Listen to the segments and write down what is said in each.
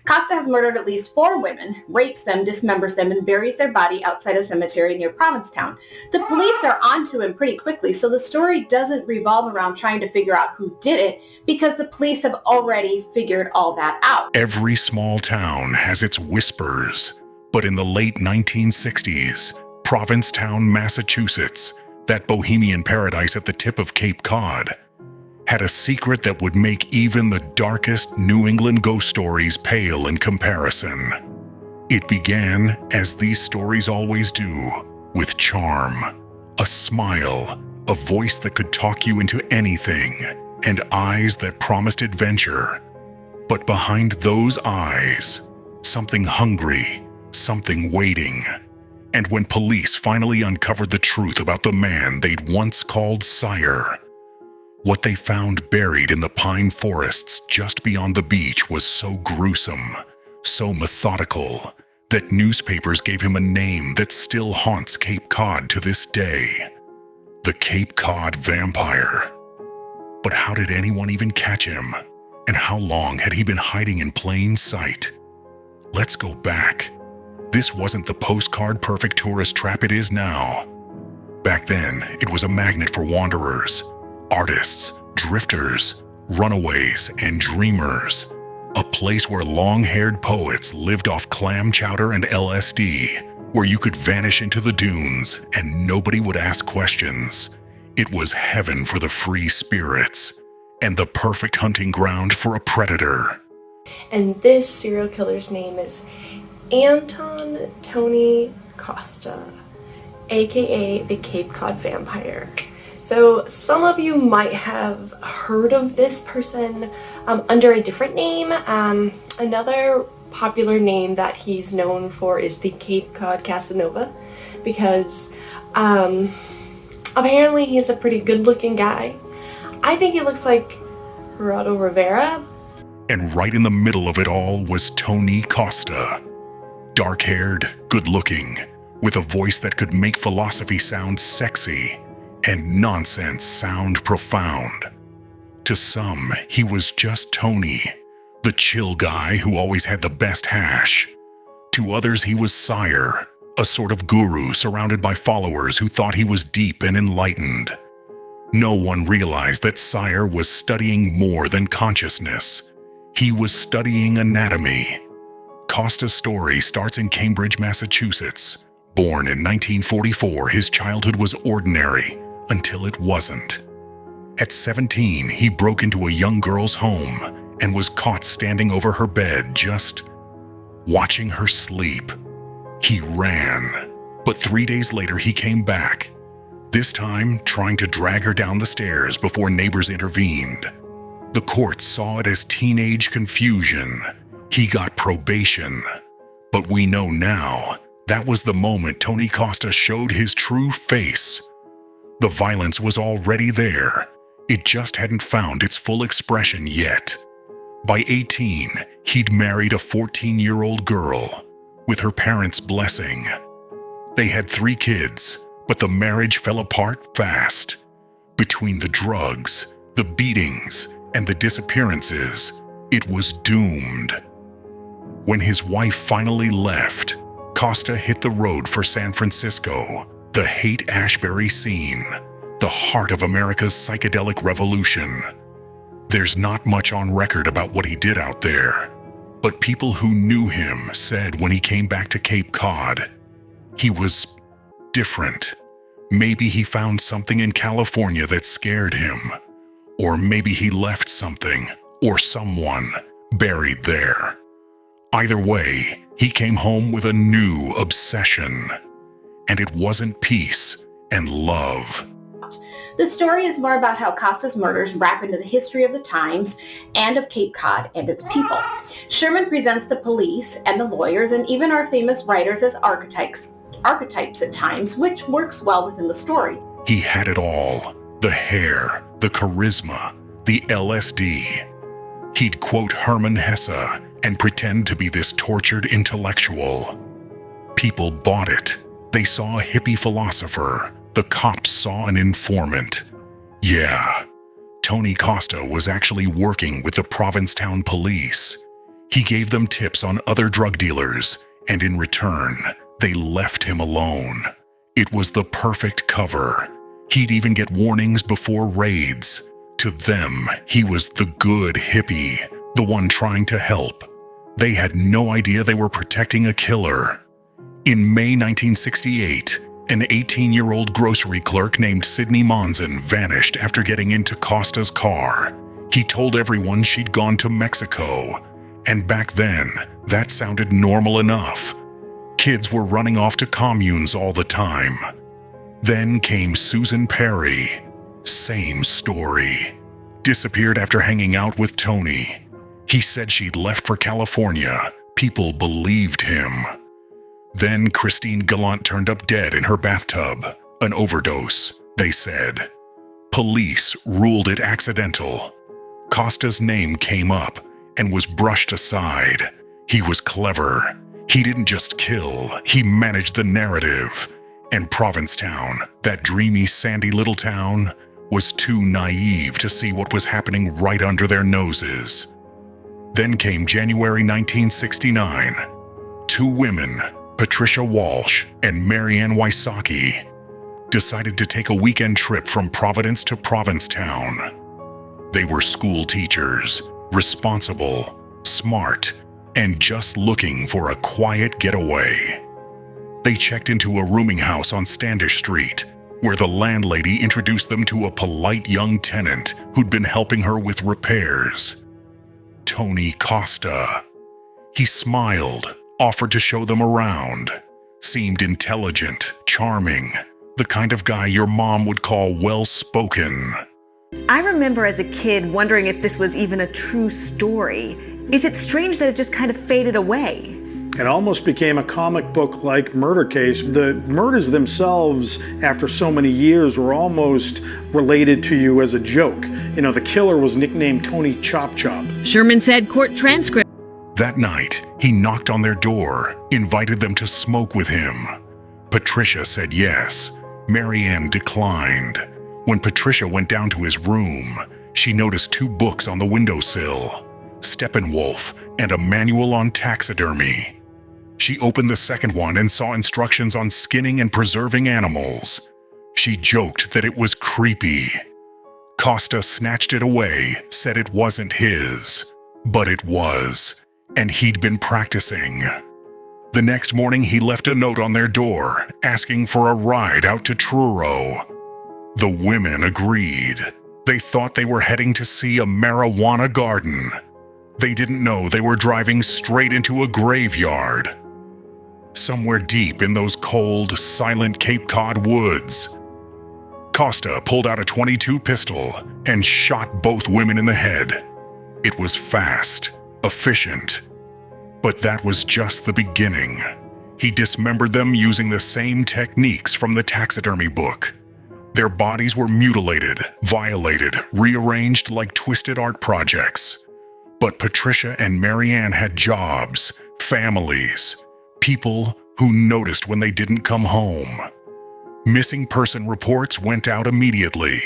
Costa has murdered at least 4 women, rapes them, dismembers them, and buries their body outside a cemetery near Provincetown. The police are onto him pretty quickly, so the story doesn't revolve around trying to figure out who did it, because the police have already figured all that out. Every small town has its whispers, but in the late 1960s, Provincetown, Massachusetts, that bohemian paradise at the tip of Cape Cod, had a secret that would make even the darkest New England ghost stories pale in comparison. It began, as these stories always do, with charm, a smile, a voice that could talk you into anything, and eyes that promised adventure. But behind those eyes, something hungry, something waiting. And when police finally uncovered the truth about the man they'd once called Sire, what they found buried in the pine forests just beyond the beach was so gruesome, so methodical, that newspapers gave him a name that still haunts Cape Cod to this day: the Cape Cod Vampire. But how did anyone even catch him? And how long had he been hiding in plain sight? Let's go back. This wasn't the postcard-perfect tourist trap it is now. Back then, it was a magnet for wanderers, artists, drifters, runaways, and dreamers. A place where long-haired poets lived off clam chowder and LSD, where you could vanish into the dunes and nobody would ask questions. It was heaven for the free spirits, and the perfect hunting ground for a predator. And this serial killer's name is Alton Tony Costa, aka the Cape Cod Vampire. So some of you might have heard of this person under a different name. Another popular name that he's known for is the Cape Cod Casanova, because apparently he's a pretty good-looking guy. I think he looks like Gerardo Rivera. And right in the middle of it all was Tony Costa. Dark-haired, good-looking, with a voice that could make philosophy sound sexy and nonsense sound profound. To some, he was just Tony, the chill guy who always had the best hash. To others, he was Sire, a sort of guru surrounded by followers who thought he was deep and enlightened. No one realized that Sire was studying more than consciousness. He was studying anatomy. Costa's story starts in Cambridge, Massachusetts. Born in 1944, his childhood was ordinary until it wasn't. At 17, he broke into a young girl's home and was caught standing over her bed, just watching her sleep. He ran, but 3 days later he came back, this time trying to drag her down the stairs before neighbors intervened. The court saw it as teenage confusion. He got probation. But we know now that was the moment Tony Costa showed his true face. The violence was already there. It just hadn't found its full expression yet. By 18, he'd married a 14-year-old girl, with her parents' blessing. They had 3 kids, but the marriage fell apart fast. Between the drugs, the beatings, and the disappearances, it was doomed. When his wife finally left, Costa hit the road for San Francisco, the Haight-Ashbury scene, the heart of America's psychedelic revolution. There's not much on record about what he did out there, but people who knew him said when he came back to Cape Cod, he was different. Maybe he found something in California that scared him, or maybe he left something or someone buried there. Either way, he came home with a new obsession, and it wasn't peace and love. The story is more about how Costa's murders wrap into the history of the times and of Cape Cod and its people. Sherman presents the police and the lawyers and even our famous writers as archetypes at times, which works well within the story. He had it all: the hair, the charisma, the LSD. He'd quote Hermann Hesse and pretend to be this tortured intellectual. People bought it. They saw a hippie philosopher. The cops saw an informant. Yeah, Tony Costa was actually working with the Provincetown police. He gave them tips on other drug dealers, and in return, they left him alone. It was the perfect cover. He'd even get warnings before raids. To them, he was the good hippie, the one trying to help. They had no idea they were protecting a killer. In May 1968, an 18-year-old grocery clerk named Sidney Monson vanished after getting into Costa's car. He told everyone she'd gone to Mexico, and back then, that sounded normal enough. Kids were running off to communes all the time. Then came Susan Perry. Same story. Disappeared after hanging out with Tony. He said she'd left for California. People believed him. Then Christine Gallant turned up dead in her bathtub. An overdose, they said. Police ruled it accidental. Costa's name came up and was brushed aside. He was clever. He didn't just kill, he managed the narrative. And Provincetown, that dreamy, sandy little town, was too naive to see what was happening right under their noses. Then came January 1969. Two women, Patricia Walsh and Marianne Wysocki, decided to take a weekend trip from Providence to Provincetown. They were school teachers, responsible, smart, and just looking for a quiet getaway. They checked into a rooming house on Standish Street, where the landlady introduced them to a polite young tenant who'd been helping her with repairs. Tony Costa. He smiled, offered to show them around, seemed intelligent, charming, the kind of guy your mom would call well-spoken. I remember as a kid wondering if this was even a true story. Is it strange that it just kind of faded away? It almost became a comic book-like murder case. The murders themselves, after so many years, were almost related to you as a joke. You know, the killer was nicknamed Tony Chop Chop. Sherman said court transcript. That night, he knocked on their door, invited them to smoke with him. Patricia said yes. Marianne declined. When Patricia went down to his room, she noticed two books on the windowsill, Steppenwolf and a manual on taxidermy. She opened the second one and saw instructions on skinning and preserving animals. She joked that it was creepy. Costa snatched it away, said it wasn't his. But it was, and he'd been practicing. The next morning, he left a note on their door, asking for a ride out to Truro. The women agreed. They thought they were heading to see a marijuana garden. They didn't know they were driving straight into a graveyard. Somewhere deep in those cold, silent Cape Cod woods, Costa pulled out a .22 pistol and shot both women in the head. It was fast, efficient, but that was just the beginning. He dismembered them using the same techniques from the taxidermy book. Their bodies were mutilated, violated, rearranged like twisted art projects. But Patricia and Marianne had jobs, families, people who noticed when they didn't come home. Missing person reports went out immediately.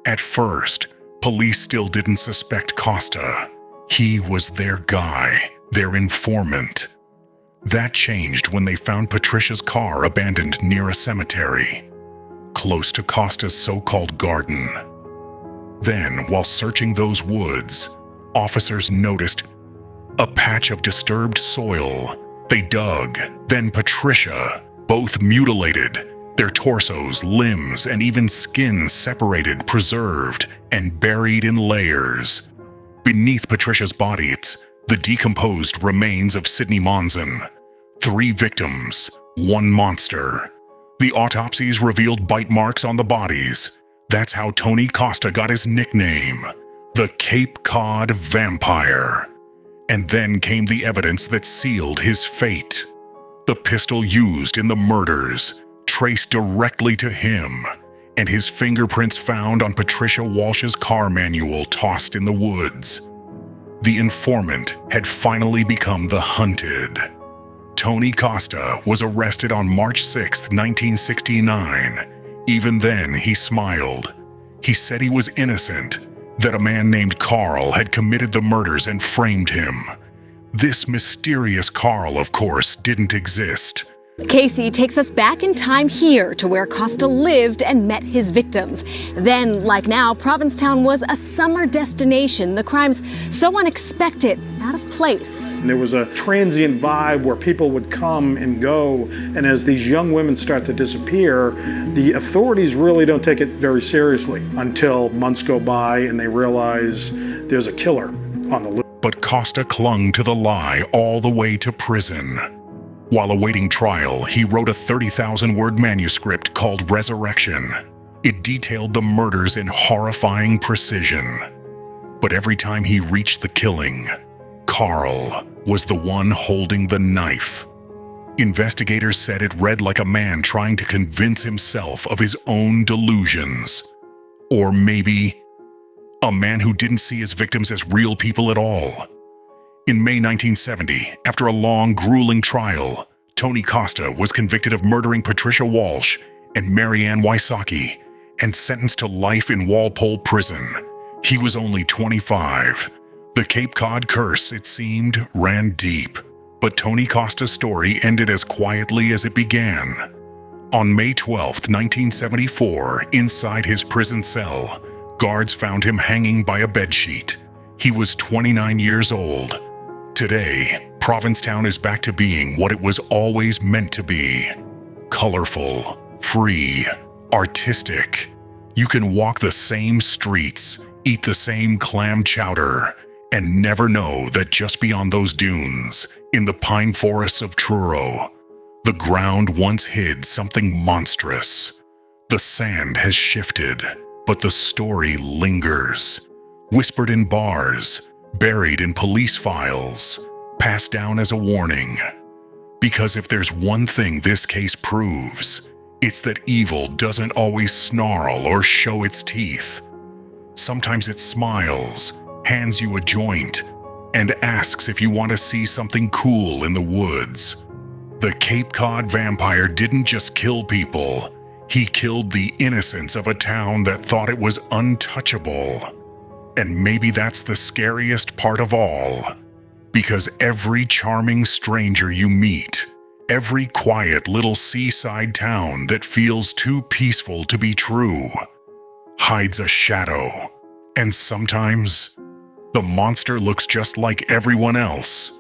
At first, police still didn't suspect Costa. He was their guy, their informant. That changed when they found Patricia's car abandoned near a cemetery, close to Costa's so-called garden. Then, while searching those woods, officers noticed a patch of disturbed soil. They dug. Then Patricia, both mutilated, their torsos, limbs, and even skin separated, preserved, and buried in layers. Beneath Patricia's body, the decomposed remains of Sidney Monson. 3 victims, 1 monster. The autopsies revealed bite marks on the bodies. That's how Tony Costa got his nickname, the Cape Cod Vampire. And then came the evidence that sealed his fate. The pistol used in the murders, traced directly to him, and his fingerprints found on Patricia Walsh's car manual tossed in the woods. The informant had finally become the hunted. Tony Costa was arrested on March 6, 1969. Even then, he smiled. He said he was innocent, that a man named Carl had committed the murders and framed him. This mysterious Carl, of course, didn't exist. Casey takes us back in time here to where Costa lived and met his victims. Then, like now, Provincetown was a summer destination. The crimes so unexpected, out of place. And there was a transient vibe where people would come and go, and as these young women start to disappear, the authorities really don't take it very seriously until months go by and they realize there's a killer on the loose. But Costa clung to the lie all the way to prison. While awaiting trial, he wrote a 30,000-word manuscript called Resurrection. It detailed the murders in horrifying precision. But every time he reached the killing, Carl was the one holding the knife. Investigators said it read like a man trying to convince himself of his own delusions. Or maybe a man who didn't see his victims as real people at all. In May 1970, after a long, grueling trial, Tony Costa was convicted of murdering Patricia Walsh and Marianne Wysocki and sentenced to life in Walpole Prison. He was only 25. The Cape Cod curse, it seemed, ran deep, but Tony Costa's story ended as quietly as it began. On May 12, 1974, inside his prison cell, guards found him hanging by a bedsheet. He was 29 years old. Today, Provincetown is back to being what it was always meant to be. Colorful, free, artistic. You can walk the same streets, eat the same clam chowder, and never know that just beyond those dunes, in the pine forests of Truro, the ground once hid something monstrous. The sand has shifted, but the story lingers. Whispered in bars, buried in police files, passed down as a warning. Because if there's one thing this case proves, it's that evil doesn't always snarl or show its teeth. Sometimes it smiles, hands you a joint, and asks if you want to see something cool in the woods. The Cape Cod vampire didn't just kill people, he killed the innocence of a town that thought it was untouchable. And maybe that's the scariest part of all, because every charming stranger you meet, every quiet little seaside town that feels too peaceful to be true, hides a shadow. And sometimes, the monster looks just like everyone else.